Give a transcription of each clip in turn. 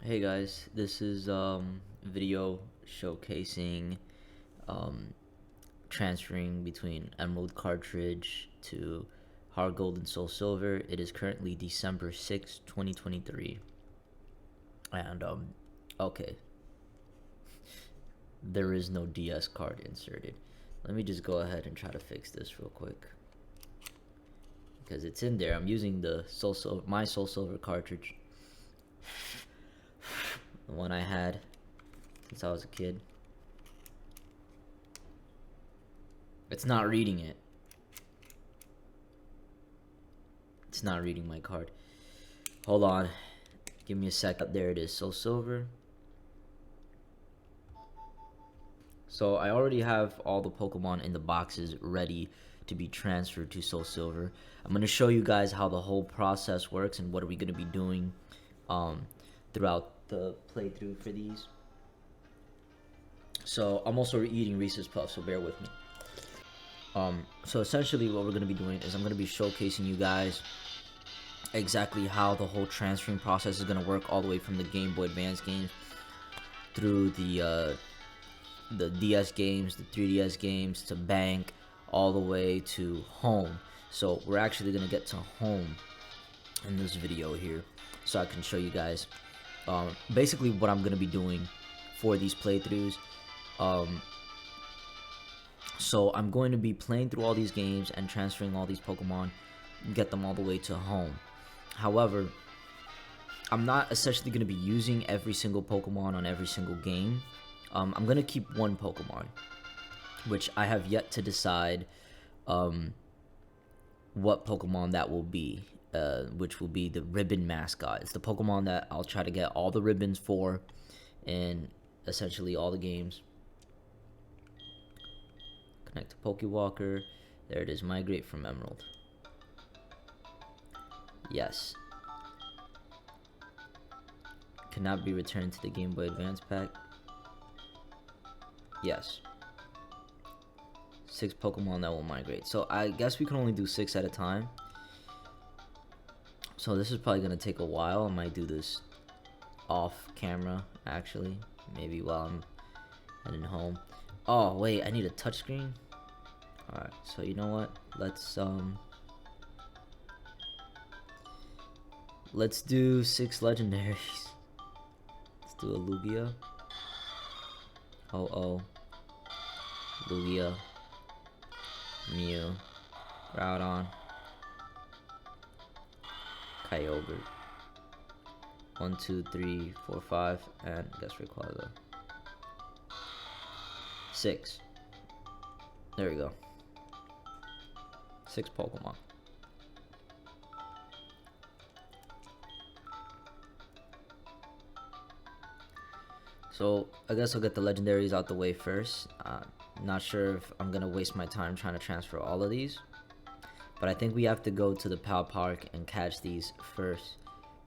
Hey guys, this is video showcasing um, transferring between Emerald cartridge to Hard Gold and Soul Silver. It is currently December 6th, 2023. And okay, there is no DS card inserted. Let me just go ahead and try to fix this real quick. Because it's in there. I'm using the my Soul Silver cartridge. The one I had since I was a kid. It's not reading it. It's not reading my card. Hold on. Give me a sec. There it is. Soul Silver. So I already have all the Pokemon in the boxes ready to be transferred to Soul Silver. I'm going to show you guys how the whole process works and what are we going to be doing throughout the playthrough for these. So I'm also eating Reese's Puffs, so bear with me. So essentially what we're going to be doing is I'm going to be showcasing you guys exactly how the whole transferring process is going to work, all the way from the Game Boy Advance games through the DS games, the 3DS games, to bank, all the way to home. So we're actually going to get to home in this video here, so I can show you guys basically what I'm going to be doing for these playthroughs. So I'm going to be playing through all these games and transferring all these Pokemon, get them all the way to home. However, I'm not essentially going to be using every single Pokemon on every single game. I'm going to keep one Pokemon, which I have yet to decide what Pokemon that will be, which will be the Ribbon Mascot. It's the Pokemon that I'll try to get all the ribbons for in essentially all the games. Connect to Pokewalker. There it is, migrate from Emerald. Yes. Cannot be returned to the Game Boy Advance pack. Yes. 6 Pokemon that will migrate. So I guess we can only do 6 at a time. So this is probably going to take a while. I might do this off camera, actually. Maybe while I'm heading home. Oh, wait, I need a touchscreen? Alright, so you know what? Let's do 6 legendaries. Let's do a Lugia. Oh, Lugia, Mew, Groudon, Kyogre. 1, 2, 3, 4, 5, and guess Rayquaza. 6. There we go. 6 Pokemon. So I guess I'll get the legendaries out the way first. Not sure if I'm gonna waste my time trying to transfer all of these, but I think we have to go to the PAL Park and catch these first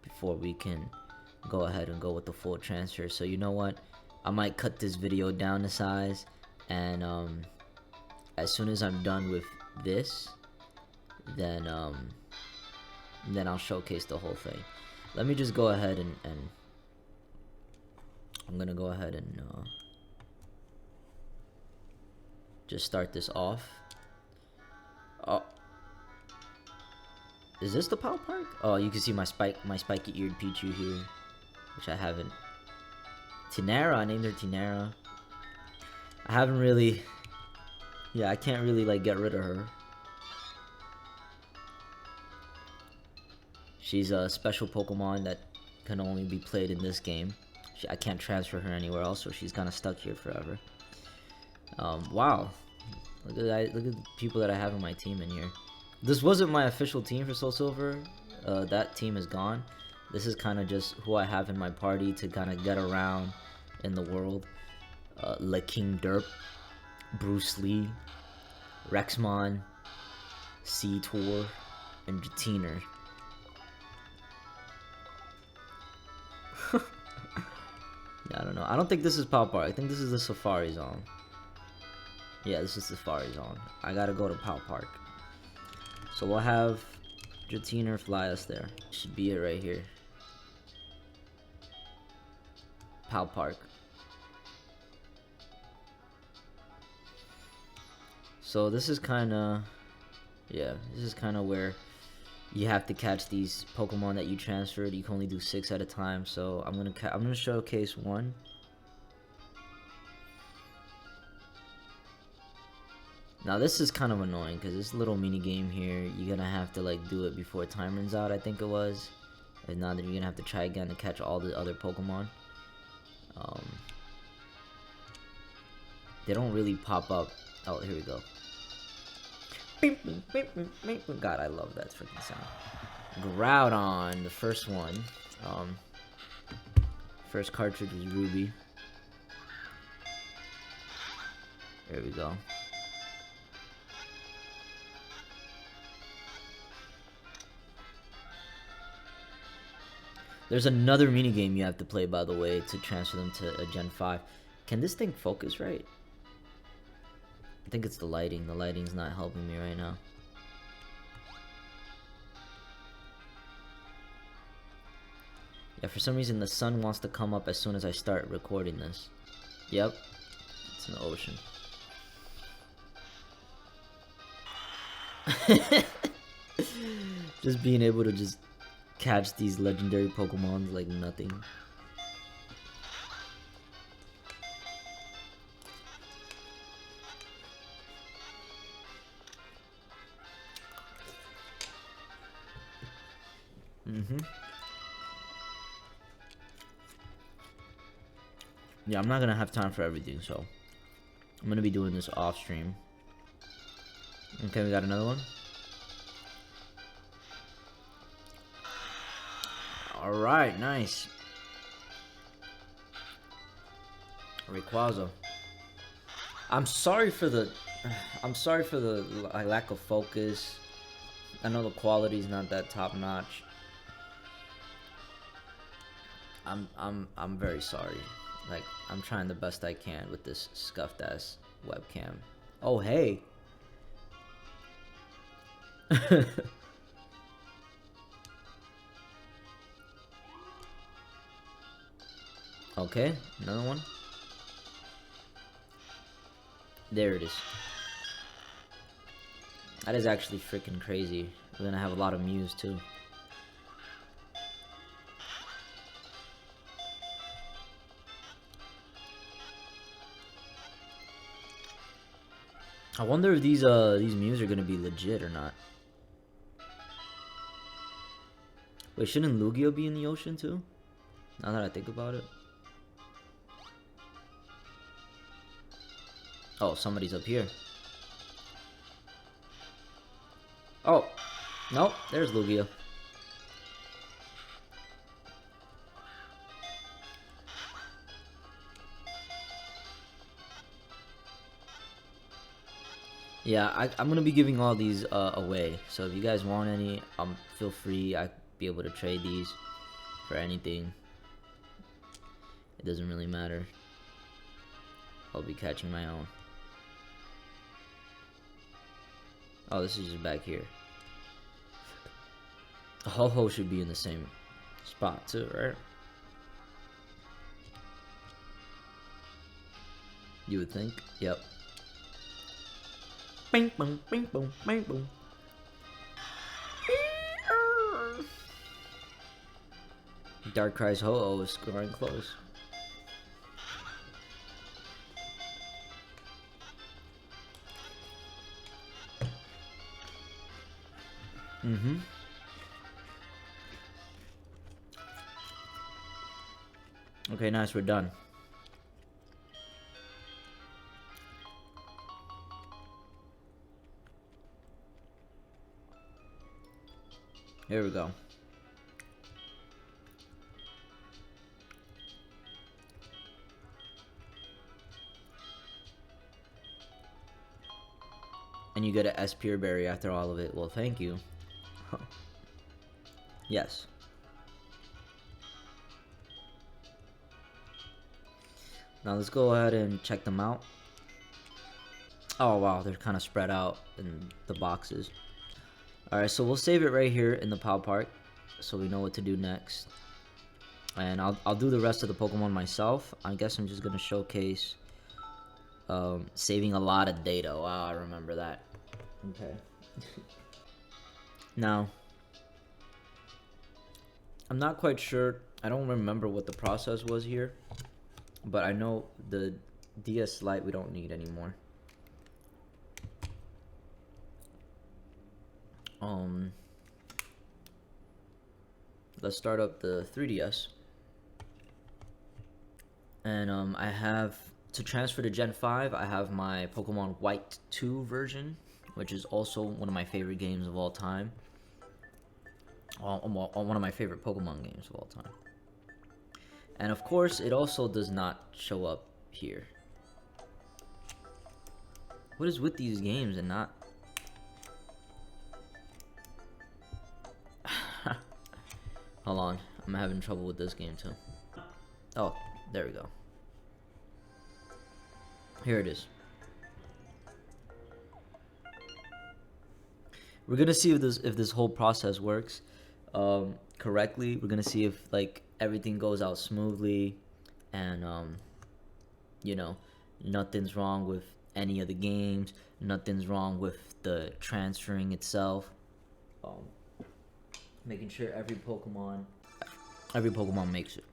before we can go ahead and go with the full transfer. So you know what? I might cut this video down to size, and as soon as I'm done with this, then I'll showcase the whole thing. Let me just go ahead and I'm gonna go ahead and just start this off. Oh, is this the PAL Park? Oh, you can see my spiky-eared Pichu here, which I haven't. Tinara, I named her Tinara. I haven't really. Yeah, I can't really like get rid of her. She's a special Pokemon that can only be played in this game. I can't transfer her anywhere else, so she's kind of stuck here forever. Wow, look at the people that I have in my team in here. This wasn't my official team for Soul Silver. That team is gone. This is kind of just who I have in my party to kind of get around in the world. King Derp, Bruce Lee, Rexmon, Sea-Tor, and Jatiner. Yeah, I don't know. I don't think this is PAL Park. I think this is the Safari Zone. Yeah, this is the Safari Zone. I gotta go to PAL Park. So we'll have Jatiner fly us there. Should be it right here. Pal Park. So this is kind of, yeah, this is kind of where you have to catch these Pokemon that you transferred. You can only do 6 at a time. So I'm gonna showcase one. Now this is kind of annoying because this little mini game here, you're gonna have to like do it before time runs out. I think it was. If not, then you're gonna have to try again to catch all the other Pokemon. They don't really pop up. Oh, here we go. God, I love that freaking sound. Groudon, the first one. First cartridge was Ruby. There we go. There's another minigame you have to play, by the way, to transfer them to a Gen 5. Can this thing focus right? I think it's the lighting. The lighting's not helping me right now. Yeah, for some reason the sun wants to come up as soon as I start recording this. Yep, it's an ocean. Just being able to just catch these legendary Pokemons like nothing. Yeah, I'm not gonna have time for everything, so I'm gonna be doing this off stream. Okay, we got another one. Alright, nice. Rayquaza. I'm sorry for the lack of focus. I know the quality's not that top notch. I'm very sorry. Like, I'm trying the best I can with this scuffed ass webcam. Oh, hey. Okay, another one. There it is. That is actually freaking crazy. We're gonna have a lot of Mews too. I wonder if these Mews are gonna be legit or not. Wait, shouldn't Lugia be in the ocean too? Now that I think about it. Oh, somebody's up here. Oh, nope, there's Lugia. Yeah, I'm gonna be giving all these away. So if you guys want any, feel free. I'd be able to trade these for anything. It doesn't really matter. I'll be catching my own. Oh, this is just back here. The Ho-Ho should be in the same spot too, right? You would think. Yep. Bing boom, bing boom, bing boom. Darkrai's Ho-Oh is scoring close. Okay, nice, we're done. Here we go. And you get a S Pure Berry after all of it. Well, thank you. Yes. Now let's go ahead and check them out. Oh wow, they're kind of spread out in the boxes. Alright, so we'll save it right here in the Pal Park so we know what to do next. And I'll do the rest of the Pokemon myself. I guess I'm just gonna showcase saving a lot of data. Wow, I remember that. Okay. Now, I'm not quite sure. I don't remember what the process was here, but I know the DS Lite we don't need anymore. Let's start up the 3DS. And I have to transfer to Gen 5. I have my Pokemon White 2 version, which is also one of my favorite games of all time. One of my favorite Pokemon games of all time. And of course, it also does not show up here. What is with these games and not? Hold on, I'm having trouble with this game too. Oh, there we go. Here it is. We're gonna see if this whole process works correctly. We're gonna see if like everything goes out smoothly, and you know, nothing's wrong with any of the games. Nothing's wrong with the transferring itself. Making sure every Pokemon makes it.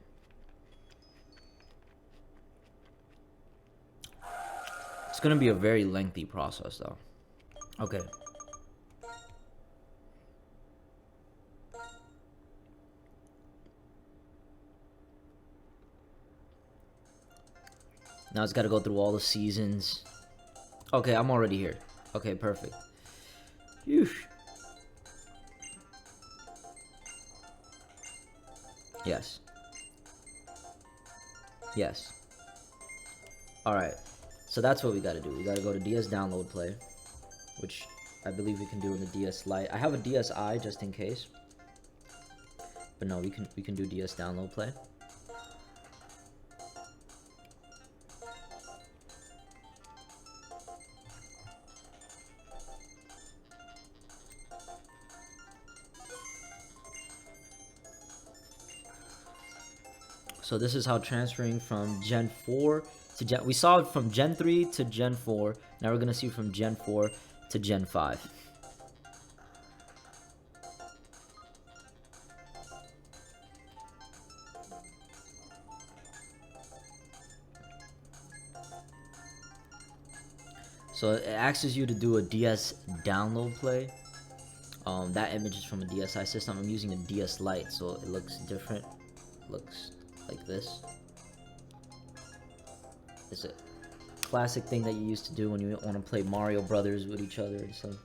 It's gonna be a very lengthy process though. Okay. Now it's gotta go through all the seasons. Okay, I'm already here. Okay, perfect. Phew. Yes. Yes. Alright. So that's what we gotta do. We gotta go to DS Download Play, which I believe we can do in the DS Lite. I have a DSi just in case. But no, we can do DS Download Play. So this is how transferring from Gen 4 to Gen... We saw it from Gen 3 to Gen 4. Now we're going to see from Gen 4 to Gen 5. So it asks you to do a DS download play. That image is from a DSi system. I'm using a DS Lite, so it looks different. Looks like this. It's a classic thing that you used to do when you want to play Mario Brothers with each other and stuff.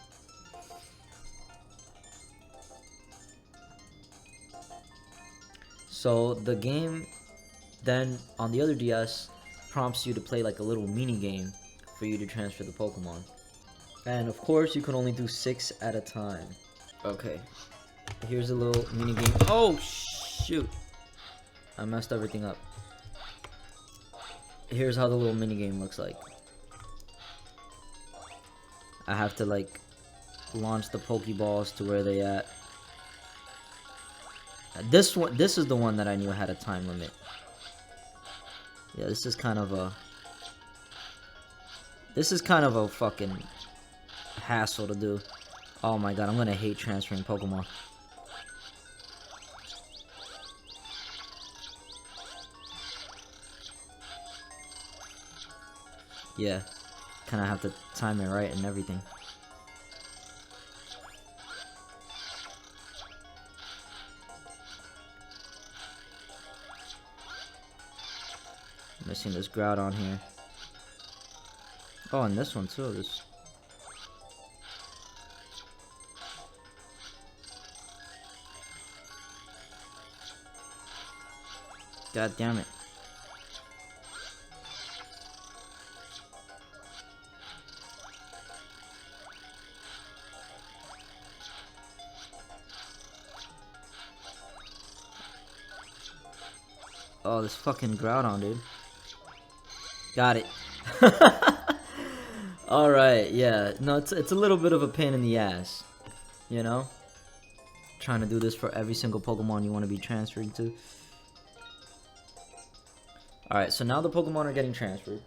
So the game then on the other DS prompts you to play like a little mini game for you to transfer the Pokemon. And of course you can only do 6 at a time. Okay. Here's a little mini game. Oh shoot. I messed everything up. Here's how the little mini game looks like. I have to like launch the Pokeballs to where they at. This is the one that I knew had a time limit. Yeah, this is kind of a fucking hassle to do. Oh my god, I'm gonna hate transferring Pokemon. Yeah, kind of have to time it right and everything. Missing this Groudon here. Oh, and this one too. This. God damn it. Oh, this fucking Groudon, dude. Got it. Alright, yeah. No, it's a little bit of a pain in the ass. You know? Trying to do this for every single Pokemon you want to be transferring to. Alright, so now the Pokemon are getting transferred.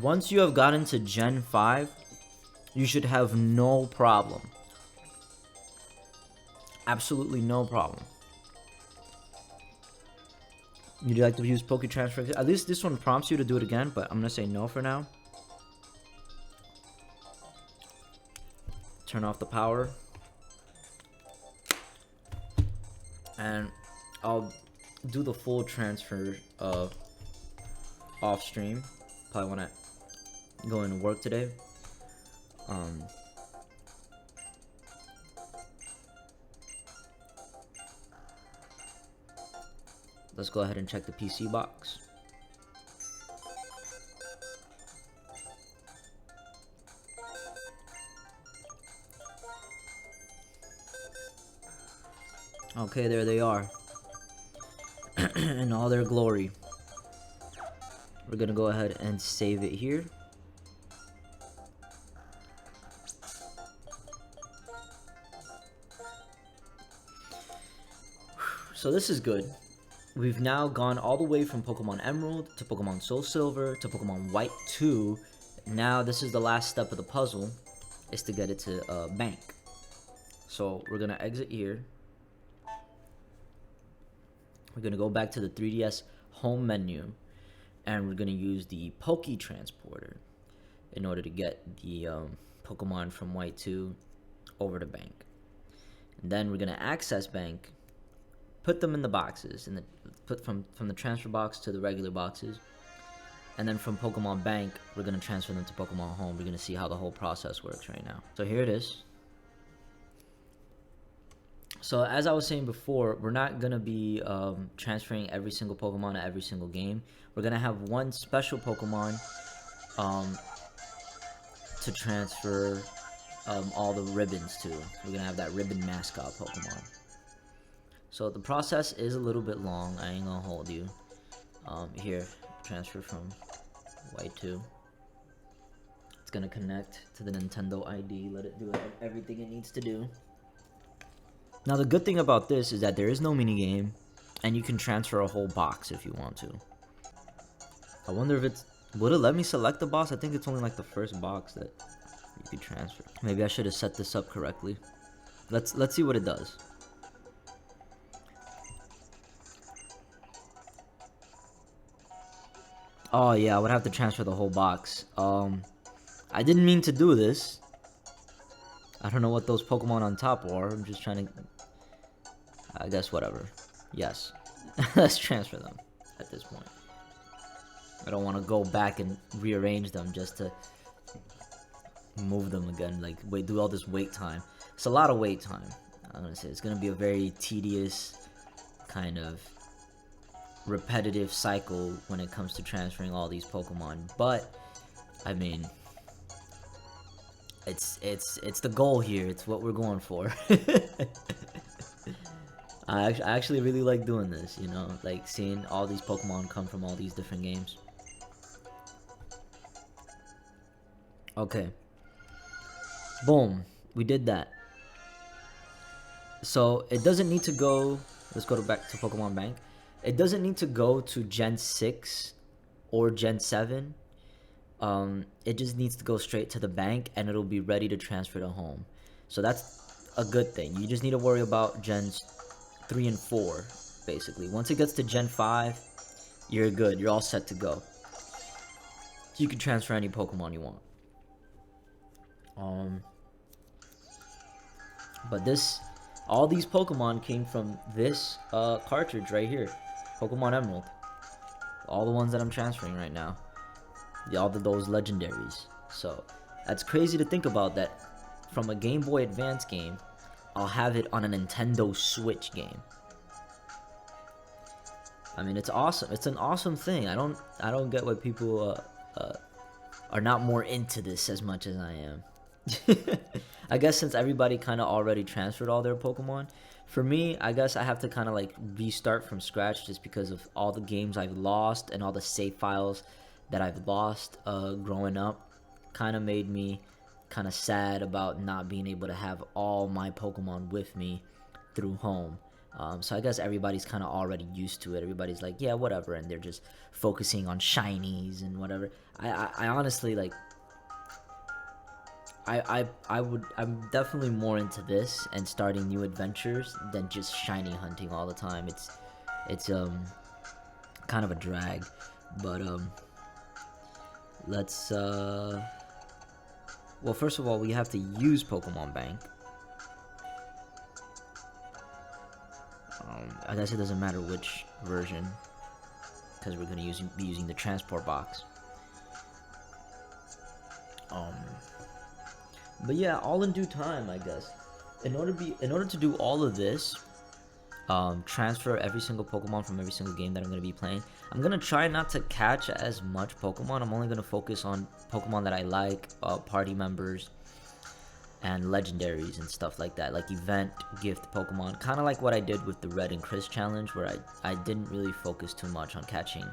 Once you have gotten to Gen 5, you should have no problem. Absolutely no problem. You'd like to use Poke Transfer? At least this one prompts you to do it again, but I'm gonna say no for now. Turn off the power. And I'll do the full transfer off stream. Probably wanna go into work today. Let's go ahead and check the PC box. Okay, there they are. In all their glory. We're gonna go ahead and save it here. So this is good. We've now gone all the way from Pokemon Emerald to Pokemon Soul Silver to Pokemon White 2. Now this is the last step of the puzzle, is to get it to bank. So we're gonna exit here. We're gonna go back to the 3DS home menu, and we're gonna use the Poke Transporter in order to get the Pokemon from White 2 over to bank. And then we're gonna access bank, put them in the boxes, and put from the transfer box to the regular boxes, and then from Pokemon Bank we're gonna transfer them to Pokemon Home. We're gonna see how the whole process works right now. So here it is. So as I was saying before, we're not gonna be transferring every single Pokemon to every single game. We're gonna have one special Pokemon to transfer all the ribbons to. We're gonna have that ribbon mascot Pokemon. So the process is a little bit long, I ain't gonna hold you. Here, transfer from White 2. It's gonna connect to the Nintendo ID, let it do everything it needs to do. Now the good thing about this is that there is no minigame, and you can transfer a whole box if you want to. I wonder if it's... would it let me select the box? I think it's only like the first box that you could transfer. Maybe I should have set this up correctly. Let's see what it does. Oh yeah, I would have to transfer the whole box. I didn't mean to do this. I don't know what those Pokemon on top are. I'm just trying to... I guess whatever. Yes. Let's transfer them at this point. I don't want to go back and rearrange them just to move them again. Like, do all this wait time. It's a lot of wait time. I'm gonna say it's gonna be a very tedious, kind of repetitive cycle when it comes to transferring all these Pokemon. But I mean, it's the goal here. It's what we're going for. I actually really like doing this, you know, like seeing all these Pokemon come from all these different games. Okay. Boom. We did that. So it doesn't need to go... Let's go back to Pokemon Bank. It doesn't need to go to Gen 6 or Gen 7. It just needs to go straight to the bank, and it'll be ready to transfer to home. So that's a good thing. You just need to worry about Gens 3 and 4, basically. Once it gets to Gen 5, you're good. You're all set to go. You can transfer any Pokemon you want. But all these Pokemon came from this cartridge right here, Pokemon Emerald. All the ones that I'm transferring right now, those legendaries. So that's crazy to think about, that from a Game Boy Advance game, I'll have it on a Nintendo Switch game. I mean, it's awesome. It's an awesome thing. I don't get why people are not more into this as much as I am. I guess since everybody kind of already transferred all their Pokemon, for me, I guess I have to kind of like restart from scratch, just because of all the games I've lost and all the save files that I've lost growing up. Kind of made me kind of sad about not being able to have all my Pokemon with me through home. So I guess everybody's kind of already used to it. Everybody's like, yeah, whatever, and they're just focusing on shinies and whatever. I honestly like. I'm definitely more into this and starting new adventures than just shiny hunting all the time. It's kind of a drag, but let's well, first of all, we have to use Pokemon Bank. I guess it doesn't matter which version, because we're gonna be using the transport box. But yeah, all in due time, I guess. In order to do all of this, transfer every single Pokemon from every single game that I'm gonna be playing. I'm gonna try not to catch as much Pokemon. I'm only gonna focus on Pokemon that I like, party members, and legendaries and stuff like that, like event gift Pokemon, kind of like what I did with the Red and Chris challenge, where I didn't really focus too much on catching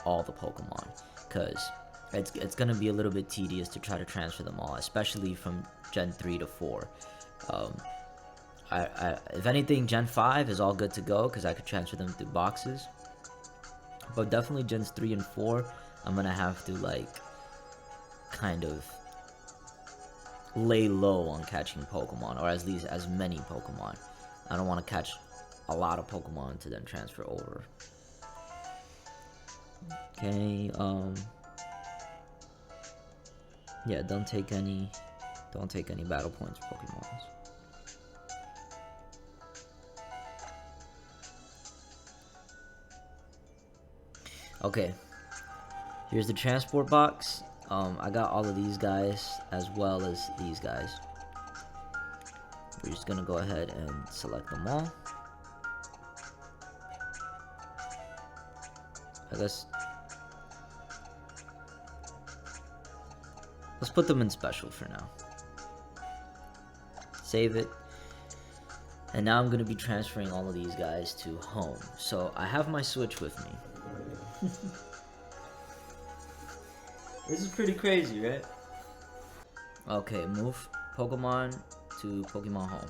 all the Pokemon, because it's gonna be a little bit tedious to try to transfer them all, especially from Gen 3 to 4. If anything, Gen 5 is all good to go because I could transfer them through boxes, but definitely Gens 3 and 4 I'm gonna have to like kind of lay low on catching Pokemon, or at least as many Pokemon. I don't want to catch a lot of Pokemon to then transfer over. Okay, yeah, don't take any battle points for Pokemon. Okay, here's the transport box. I got all of these guys as well as these guys. We're just gonna go ahead and select them all. I guess let's put them in special for now. Save it. And now I'm gonna be transferring all of these guys to home. So I have my Switch with me. This is pretty crazy, right? Okay, move Pokemon to Pokemon Home.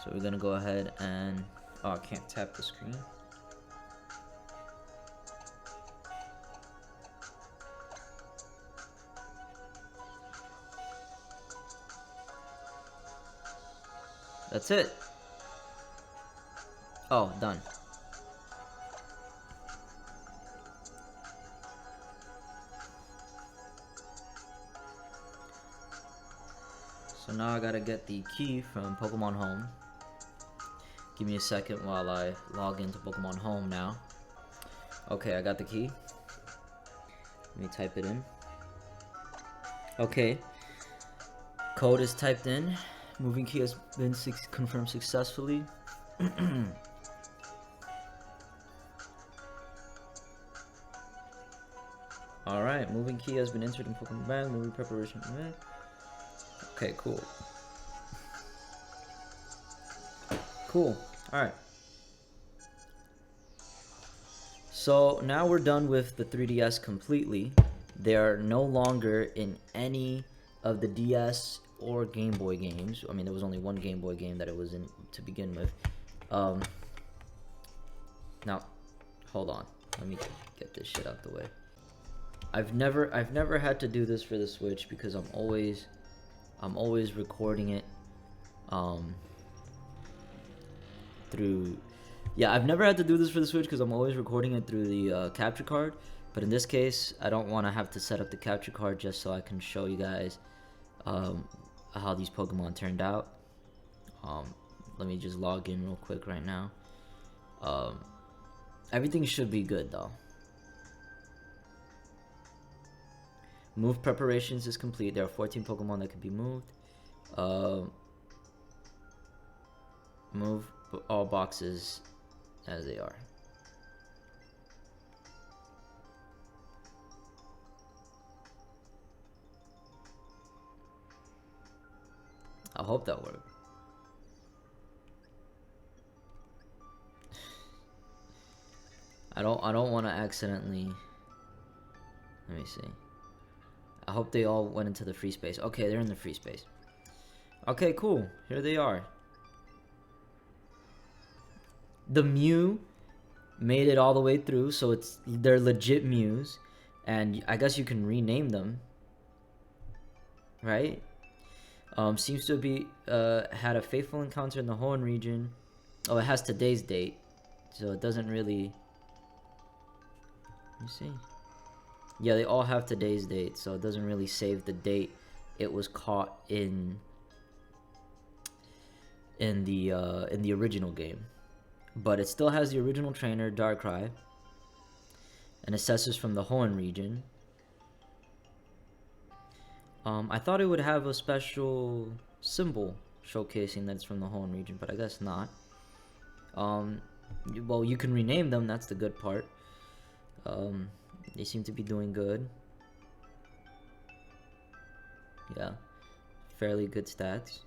So we're gonna go ahead and... oh, I can't tap the screen. That's it. Oh, done. So now I gotta get the key from Pokemon Home. Give me a second while I log into Pokemon Home now. Okay, I got the key. Let me type it in. Okay. Code is typed in. Moving key has been confirmed successfully. Alright, moving key has been entered in Pokemon Bank. Moving preparation. Okay, cool. Cool. Alright. So now we're done with the 3DS completely. They're no longer in any of the DS or Game Boy games. I mean, there was only one Game Boy game that it was in to begin with. Now, hold on. Let me get this shit out the way. I've never had to do this for the Switch because I'm always recording it through... yeah, I've never had to do this for the Switch because I'm always recording it through the capture card. But in this case, I don't want to have to set up the capture card just so I can show you guys how these Pokemon turned out. Let me just log in real quick right now. Everything should be good though. Move preparations is complete. There are 14 Pokemon that can be moved. Move all boxes as they are. I hope that worked. I don't want to accidentally. Let me see. I hope they all went into the free space. Okay, they're in the free space. Okay, cool. Here they are. The Mew made it all the way through, so they're legit Mews, and I guess you can rename them, right? Seems to be had a faithful encounter in the Hoenn region. Oh, it has today's date, so it doesn't really. Let me see. Yeah, they all have today's date, so it doesn't really save the date it was caught in the original game. But it still has the original trainer, Darkrai, and assessors from the Hoenn region. I thought it would have a special symbol showcasing that it's from the Hoenn region, but I guess not. Well, you can rename them, that's the good part. They seem to be doing good. Yeah, fairly good stats.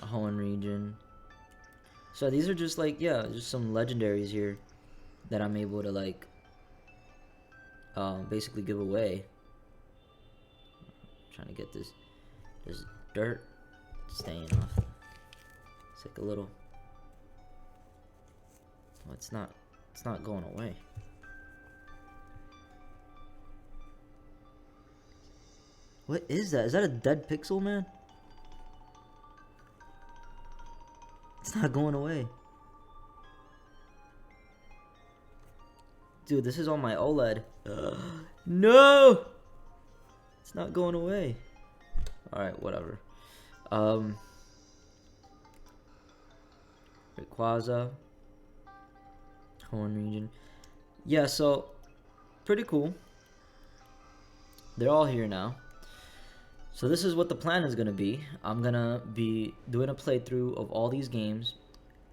Hoenn region. So these are just like, yeah, just some legendaries here that I'm able to like basically give away. I'm trying to get this dirt staying off. It's like a little. Oh, it's not going away. What is that? Is that a dead pixel, man? It's not going away. Dude, this is on my OLED. No! It's not going away. Alright, whatever. Rayquaza. Hoenn region. Yeah, so pretty cool. They're all here now. So this is what the plan is gonna be. I'm gonna be doing a playthrough of all these games,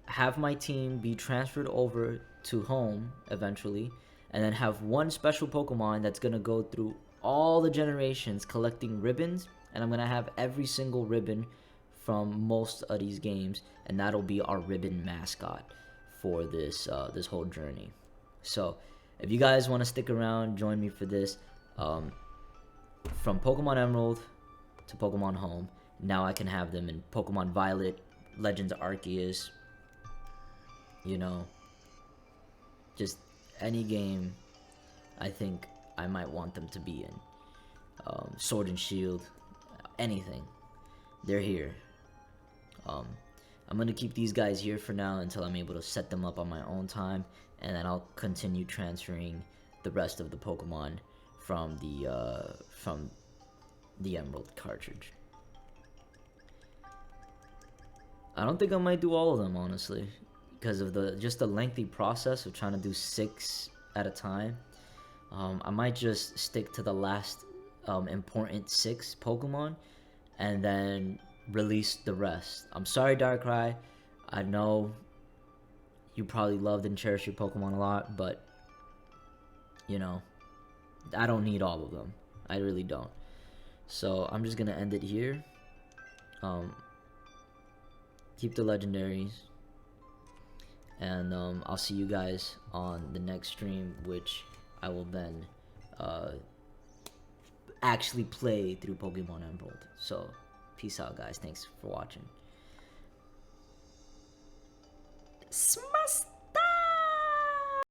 have my team be transferred over to home eventually, and then have one special Pokemon that's gonna go through all the generations collecting ribbons, and I'm gonna have every single ribbon from most of these games, and that'll be our ribbon mascot for this this whole journey. So if you guys want to stick around, join me for this. From Pokemon Emerald to Pokemon Home, now I can have them in Pokemon Violet, Legends Arceus, you know, just any game I think I might want them to be in. Sword and Shield, anything, they're here. I'm gonna keep these guys here for now until I'm able to set them up on my own time, and then I'll continue transferring the rest of the Pokemon from the Emerald cartridge. I don't think I might do all of them, honestly, because of the lengthy process of trying to do 6 at a time. I might just stick to the last important 6 Pokemon and then release the rest. I'm sorry, Darkrai. I know you probably loved and cherished your Pokemon a lot, but you know, I don't need all of them. I really don't. So I'm just gonna end it here. Keep the legendaries, and I'll see you guys on the next stream, which I will then actually play through Pokemon Emerald. So peace out, guys. Thanks for watching. Smash.